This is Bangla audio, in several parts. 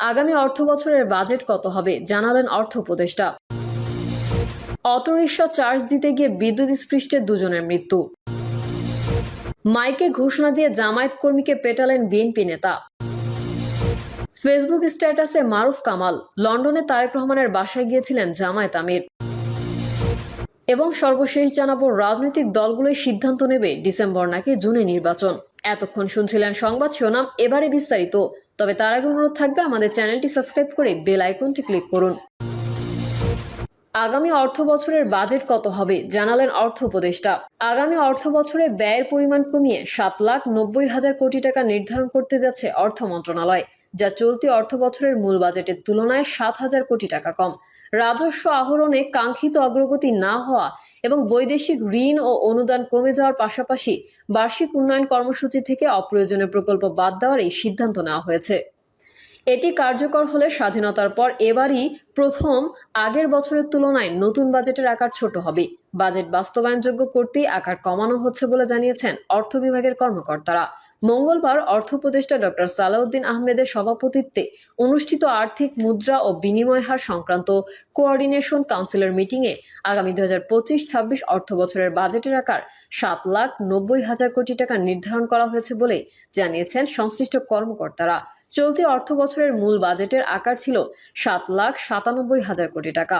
আগামী অর্থবছরের বাজেট কত হবে জানালেন অর্থ উপদেষ্টা। অটোরিকশা চার্জ দিতে গিয়ে বিদ্যুৎস্পৃষ্টে দুজনের মৃত্যু। মাইকে ঘোষণা দিয়ে জামায়াত কর্মীকে পেটালেন বিএনপি নেতা। ফেসবুক স্ট্যাটাসে মারুফ কামাল, লন্ডনে তারেক রহমানের বাসায় গিয়েছিলেন জামায়াত আমির। এবং সর্বশেষ জানাবো, রাজনৈতিক দলগুলোই সিদ্ধান্ত নেবে ডিসেম্বর নাকি জুনে নির্বাচন। এতক্ষণ শুনছিলেন সংবাদ শিরোনাম, এবারে বিস্তারিত। তবে তার আগে অনুরোধ থাকবে আমাদের চ্যানেলটি সাবস্ক্রাইব করে বেল আইকনটি ক্লিক করুন। আগামী অর্থ বছরের বাজেট কত হবে জানালেন অর্থ উপদেষ্টা। আগামী অর্থ বছরে ব্যয়ের পরিমাণ কমিয়ে 7,90,000 কোটি টাকা নির্ধারণ করতে যাচ্ছে অর্থ মন্ত্রণালয়, যা চলতি অর্থ বছরের মূল বাজেটের তুলনায় 7,000 কোটি টাকা কম। রাজস্ব আহরণে কাঙ্ক্ষিত অগ্রগতি না হওয়া এবং বৈদেশিক ঋণ ও অনুদান কমে যাওয়ার পাশাপাশি বার্ষিক উন্নয়ন কর্মসূচি থেকে অপ্রয়োজনীয় প্রকল্প বাদ দেওয়ার এই সিদ্ধান্ত নেওয়া হয়েছে। এটি কার্যকর হলে স্বাধীনতার পর এবারই প্রথম আগের বছরের তুলনায় নতুন বাজেটের আকার ছোট হবে। বাজেট বাস্তবায়নযোগ্য করতেই আকার কমানো হচ্ছে বলে জানিয়েছেন অর্থ বিভাগের কর্মকর্তারা। মঙ্গলবার অর্থ উপদেষ্টা ডক্টর সালাউদ্দিন আহমেদের সভাপতিত্বে অনুষ্ঠিত আর্থিক মুদ্রা ও বিনিময় হার সংক্রান্ত কোঅর্ডিনেশন কাউন্সিলের মিটিংয়ে আগামী 2025-26 অর্থ বছরের বাজেটের আকার 7,90,000 কোটি টাকা নির্ধারণ করা হয়েছে বলে জানিয়েছেন সংশ্লিষ্ট কর্মকর্তারা। চলতি অর্থ বছরের মূল বাজেটের আকার ছিল 7,97,000 কোটি টাকা।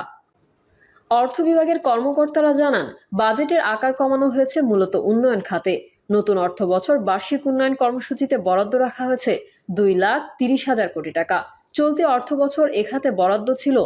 অর্থ বিভাগের কর্মকর্তারা জানান, বাজেটের আকার কমানো হয়েছে মূলত উন্নয়ন খাতে। নতুন অর্থ বছর বার্ষিক উন্নয়ন কর্মসূচিতে বরাদ্দ রাখা হয়েছে 2,30,000 কোটি টাকা। চলতি অর্থ বছর এ খাতে বরাদ্দ ছিল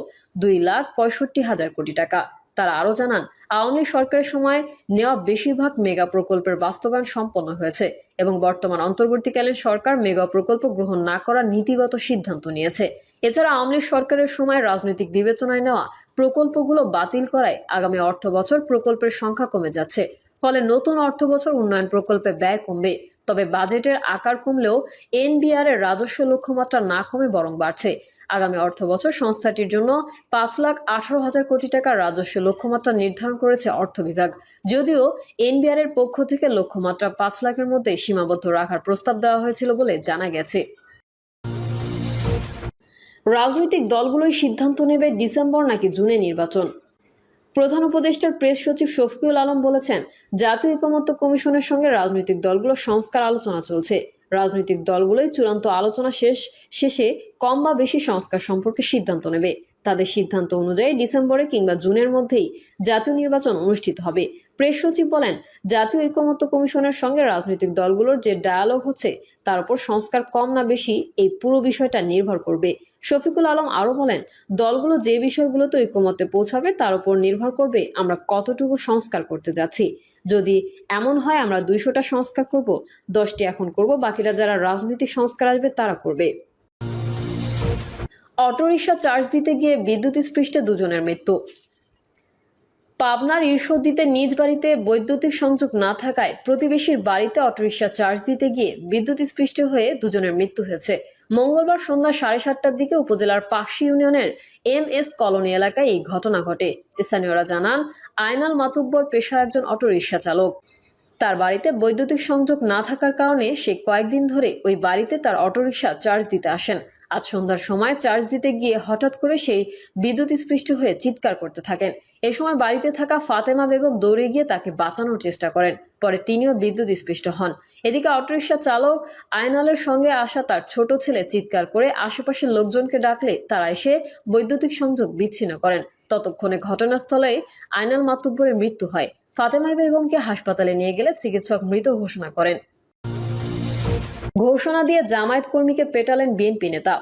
2,65,000 কোটি টাকা। তারা আরও জানান, আওয়ামী লীগ সরকারের সময় নেওয়া বেশিরভাগ মেগা প্রকল্পের বাস্তবায়ন সম্পন্ন হয়েছে এবং বর্তমান অন্তর্বর্তীকালীন সরকার মেগা প্রকল্প গ্রহণ না করার নীতিগত সিদ্ধান্ত নিয়েছে। এছাড়া আওয়ামী লীগ সরকারের সময় রাজনৈতিক বিবেচনায় নেওয়া প্রকল্পগুলো বাতিল করায় আগামী অর্থ বছর প্রকল্পের সংখ্যা কমে যাচ্ছে। ফলে নতুন অর্থ বছর উন্নয়ন প্রকল্পে ব্যয় কমবে। তবে বাজেটের আকার কমলেও এনবিআর এর রাজস্ব লক্ষ্যমাত্রা না কমে বরং বাড়ছে। আগামী অর্থ বছর সংস্থাটির জন্য 5,18,000 কোটি টাকার রাজস্ব লক্ষ্যমাত্রা নির্ধারণ করেছে অর্থ বিভাগ। যদিও এনবিআর এর পক্ষ থেকে লক্ষ্যমাত্রা 5 লাখের মধ্যে সীমাবদ্ধ রাখার প্রস্তাব দেওয়া হয়েছিল বলে জানা গেছে। রাজনৈতিক দলগুলোই সিদ্ধান্ত নেবে ডিসেম্বর নাকি জুনে নির্বাচন। প্রধান উপদেষ্টার প্রেস সচিব শফিকুল আলম বলেছেন, জাতীয় ঐকমত্য কমিশনের সঙ্গে রাজনৈতিক দলগুলোর সংস্কার আলোচনা চলছে। রাজনৈতিক দলগুলোই চূড়ান্ত আলোচনা শেষে কম বা বেশি সংস্কার সম্পর্কে সিদ্ধান্ত নেবে। তাদের সিদ্ধান্ত অনুযায়ী ডিসেম্বরে কিংবা জুনের মধ্যেই জাতীয় নির্বাচন অনুষ্ঠিত হবে। প্রেস সচিব বলেন, জাতীয় ঐকমত্য কমিশনের সঙ্গে রাজনৈতিক দলগুলোর যে ডায়ালগ হচ্ছে তার উপর সংস্কার কম না বেশি এই পুরো বিষয়টা নির্ভর করবে। শফিকুল আলম আরও বলেন, দলগুলো যে বিষয়গুলোতে ঐকমত্যে পৌঁছাবে তার উপর নির্ভর করবে আমরা কতটুকু সংস্কার করতে যাচ্ছি। যদি এমন হয় আমরা 200টা সংস্কার করব, 10টি এখন করব, বাকিরা যারা রাজনৈতিক সংস্কার আসবে তারা করবে। অটোরিকশা চার্জ দিতে গিয়ে বিদ্যুৎস্পৃষ্টে দুজনের মৃত্যু। পাবনার ঈর্ষদীতে নিজ বাড়িতে বৈদ্যুতিক সংযোগ না থাকায় প্রতিবেশীর বাড়িতে অটোরিকশা চার্জ দিতে গিয়ে বিদ্যুৎস্পৃষ্ট হয়ে দুজনের মৃত্যু হয়েছে। মঙ্গলবার সন্ধ্যা 7:30টার দিকে উপজেলার পাকশি ইউনিয়নের MS কলোনি এলাকায় এই ঘটনা ঘটে। স্থানীয়রা জানান, আয়নাল মাতুব্বর পেশায় একজন অটোরিকশা চালক। তার বাড়িতে বৈদ্যুতিক সংযোগ না থাকার কারণে সে কয়েকদিন ধরে ওই বাড়িতে তার অটোরিকশা চার্জ দিতে আসেন। আজ সন্ধ্যার সময় চার্জ দিতে গিয়ে হঠাৎ করে সেই বিদ্যুৎস্পৃষ্ট হয়ে চিৎকার করতে থাকেন। এ সময় বাড়িতে থাকা ফাতেমা বেগম দৌড়ে গিয়ে তাকে বাঁচানোর চেষ্টা করেন। পরে তিনিও বিদ্যুৎস্পৃষ্ট হন। এদিকে অটোরিকশা চালক আয়নালের সঙ্গে আসা তার ছোট ছেলে চিৎকার করে আশেপাশের লোকজনকে ডাকলে তারা এসে বৈদ্যুতিক সংযোগ বিচ্ছিন্ন করেন। ততক্ষণে ঘটনাস্থলে আয়নাল মাতুব্বরের মৃত্যু হয়। ফাতেমা বেগমকে হাসপাতালে নিয়ে গেলে চিকিৎসক মৃত ঘোষণা করেন। ঘোষণা দিয়ে জামায়াত কর্মীকে পেটালেন বিএনপি নেতা।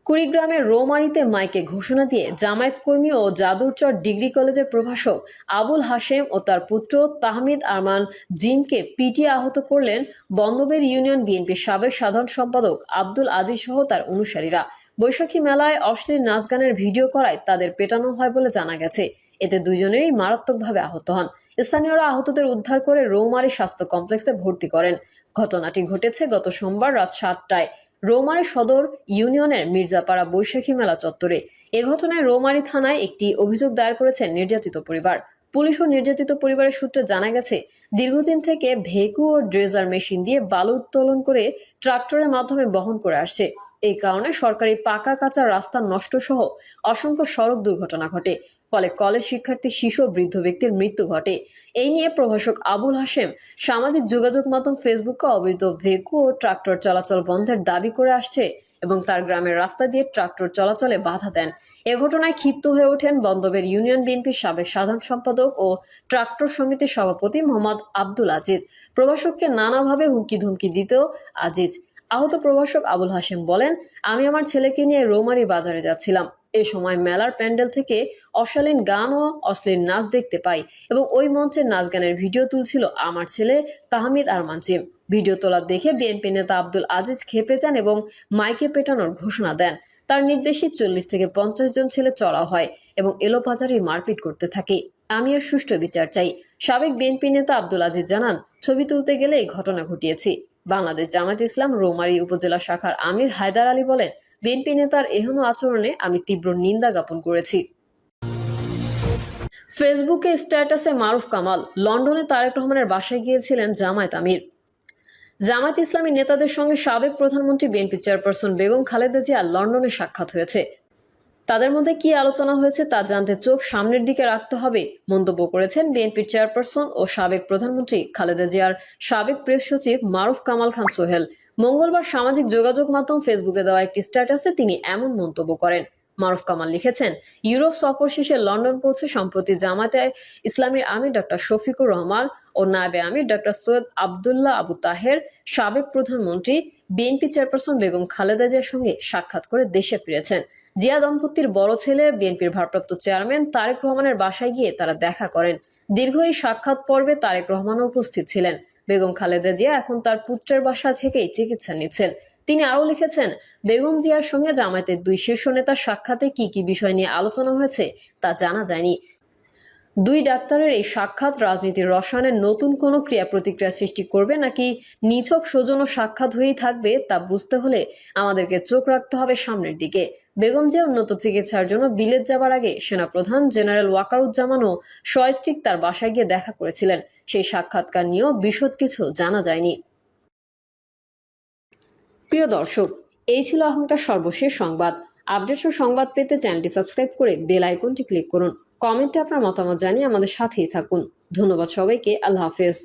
কুড়িগ্রামের রৌমারীতে মাইকে ঘোষণা দিয়ে জামায়াত কর্মী ও যাদুরচর ডিগ্রি কলেজের প্রভাষক আবুল হাশেম ও তার পুত্র তাহমিদ আরমান জিমকে পিটিয়ে আহত করলেন বন্দবের ইউনিয়ন বিএনপির সাবেক সাধারণ সম্পাদক আব্দুল আজিজ সহ তার অনুসারীরা। বৈশাখী মেলায় অশ্লীল নাচ গানের ভিডিও করায় তাদের পেটানো হয় বলে জানা গেছে। এতে দুজনেরই মারাত্মকভাবে আহত হন। স্থানীয়রা আহতদের উদ্ধার করে রৌমারী স্বাস্থ্য কমপ্লেক্সে ভর্তি করেন। ঘটনাটি ঘটেছে গত সোমবার রাত 7টায় রৌমারী সদর ইউনিয়নের মির্জাপাড়া বৈশাখী মেলা চত্বরে। এ ঘটনায় রৌমারী থানায় একটি অভিযোগ দায়ের করেছেন নির্যাতিত পরিবার। পুলিশ ও নির্যাতিত পরিবারের সূত্রে জানা গেছে, দীর্ঘদিন থেকে ভেকু ও ড্রেজার মেশিন দিয়ে বালু উত্তোলন করে ট্রাক্টরের মাধ্যমে বহন করে আসছে। এই কারণে সরকারি পাকা কাঁচা রাস্তা নষ্ট সহ অসংখ্য সড়ক দুর্ঘটনা ঘটে। ফলে কলেজ শিক্ষার্থী, শিশু ও বৃদ্ধ ব্যক্তির মৃত্যু ঘটে। এই নিয়ে প্রভাষক আবুল হাশেম সামাজিক যোগাযোগ মাধ্যম ফেসবুকে অবৈধ ভেকু ও ট্রাক্টর চলাচল বন্ধের দাবি করে আসছে এবং তার গ্রামের রাস্তা দিয়ে ট্রাক্টর চলাচলে বাধা দেন। এ ঘটনায় ক্ষিপ্ত হয়ে ওঠেন বন্দবের ইউনিয়ন বিএনপির সাবেক সাধারণ সম্পাদক ও ট্রাক্টর সমিতির সভাপতি মোহাম্মদ আব্দুল আজিজ। প্রভাষককে নানাভাবে হুমকি ধমকি দিতেও আজিজ। আহত প্রভাষক আবুল হাশেম বলেন, আমি আমার ছেলেকে নিয়ে রৌমারী বাজারে যাচ্ছিলাম। এ সময় মেলার প্যান্ডেল থেকে অশালীন গান ও অশ্লীল নাচ দেখতে পাই এবং ওই মঞ্চের নাচ গানের ভিডিও তুলছিল আমার ছেলে তাহমিদ আরমান জিম। ভিডিও তোলা দেখে বিএনপি নেতা আব্দুল আজিজ ক্ষেপে যান এবং মাইকে পেটানোর ঘোষণা দেন। তার নির্দেশে 40 থেকে 50 জন ছেলে চড়া হয় এবং এলোপাতাড়ি মারপিট করতে থাকে। আমি এর সুষ্ঠু বিচার চাই। সাবেক বিএনপি নেতা আব্দুল আজিজ জানান, ছবি তুলতে গেলে এই ঘটনা ঘটিয়েছি। বাংলাদেশ জামায়াত ইসলাম রৌমারী উপজেলা শাখার আমির হায়দার আলী বলেন, বিএনপি নেতার এহেন আচরণে আমি তীব্র নিন্দা জ্ঞাপন করেছি। ফেসবুকে স্ট্যাটাসে মারুফ কামাল, লন্ডনে তারেক রহমানের বাসায় গিয়েছিলেন জামায়াত আমির। জামায়াত ইসলামী নেতাদের সঙ্গে সাবেক প্রধানমন্ত্রী বিএনপি চেয়ারপারসন বেগম খালেদা জিয়ার লন্ডনে সাক্ষাৎ হয়েছে। তাদের মধ্যে কি আলোচনা হয়েছে তা জানতে চোখ সামনের দিকে রাখতে হবে মন্তব্য করেছেন বিএনপির চেয়ারপারসন ও সাবেক প্রধানমন্ত্রী খালেদা জিয়ার সাবেক প্রেস সচিব মারুফ কামাল খান সোহেল। মঙ্গলবার সামাজিক যোগাযোগ মাধ্যম ফেসবুকে দেওয়া একটি স্ট্যাটাসে তিনি এমন মন্তব্য করেন। মারুফ কামাল লিখেছেন, ইউরোপ সফর শেষে লন্ডন পৌঁছে সম্প্রতি জামায়াতে ইসলামীর আমির ডক্টর শফিকুর রহমান ও নায়েবে আমির ডক্টর সৈয়দ আবদুল্লাহ আবু তাহের, সাবেক প্রধানমন্ত্রী বিএনপি চেয়ারপারসন বেগম খালেদা জিয়ার সঙ্গে সাক্ষাৎ করে দেশে ফিরেছেন। জিয়া দম্পতির বড় ছেলে বিএনপির ভারপ্রাপ্ত চেয়ারম্যান তারেক রহমানের বাসায় গিয়ে তারা দেখা করেন। দীর্ঘ এই সাক্ষাৎ পর্বে তারেক রহমানও উপস্থিত ছিলেন। বেগম খালেদা জিয়া এখন তার পুত্রের বাসা থেকেই চিকিৎসা নিচ্ছেন। তিনি আরও লিখেছেন, বেগম জিয়ার সঙ্গে জামায়াতের দুই শীর্ষ নেতার সাক্ষাতে কি কি বিষয় নিয়ে আলোচনা হয়েছে তা জানা যায়নি। দুই ডাক্তারের এই সাক্ষাৎ রাজনীতির রসায়নের নতুন কোনো ক্রিয়া প্রতিক্রিয়া সৃষ্টি করবে নাকি নিছক সৌজন্য সাক্ষাৎ হয়েই থাকবে তা বুঝতে হলে আমাদেরকে চোখ রাখতে হবে সামনের দিকে। বেগম জিয়া উন্নত চিকিৎসার জন্য বিলেত যাবার আগে সেনাপ্রধান জেনারেল ওয়াকারুজ্জামানও সয়স্টিক তার বাসায় গিয়ে দেখা করেছিলেন। সেই সাক্ষাৎকার নিয়েও বিশদ কিছু জানা যায়নি। প্রিয় দর্শক, এই ছিল এখনকার সর্বশেষ সংবাদ। আপডেট ও সংবাদ পেতে চ্যানেলটি সাবস্ক্রাইব করে বেল আইকনটি ক্লিক করুন। কমেন্টে আপনার মতামত জানিয়ে আমাদের সাথেই থাকুন। ধন্যবাদ সবাইকে। আল্লাহ হাফেজ।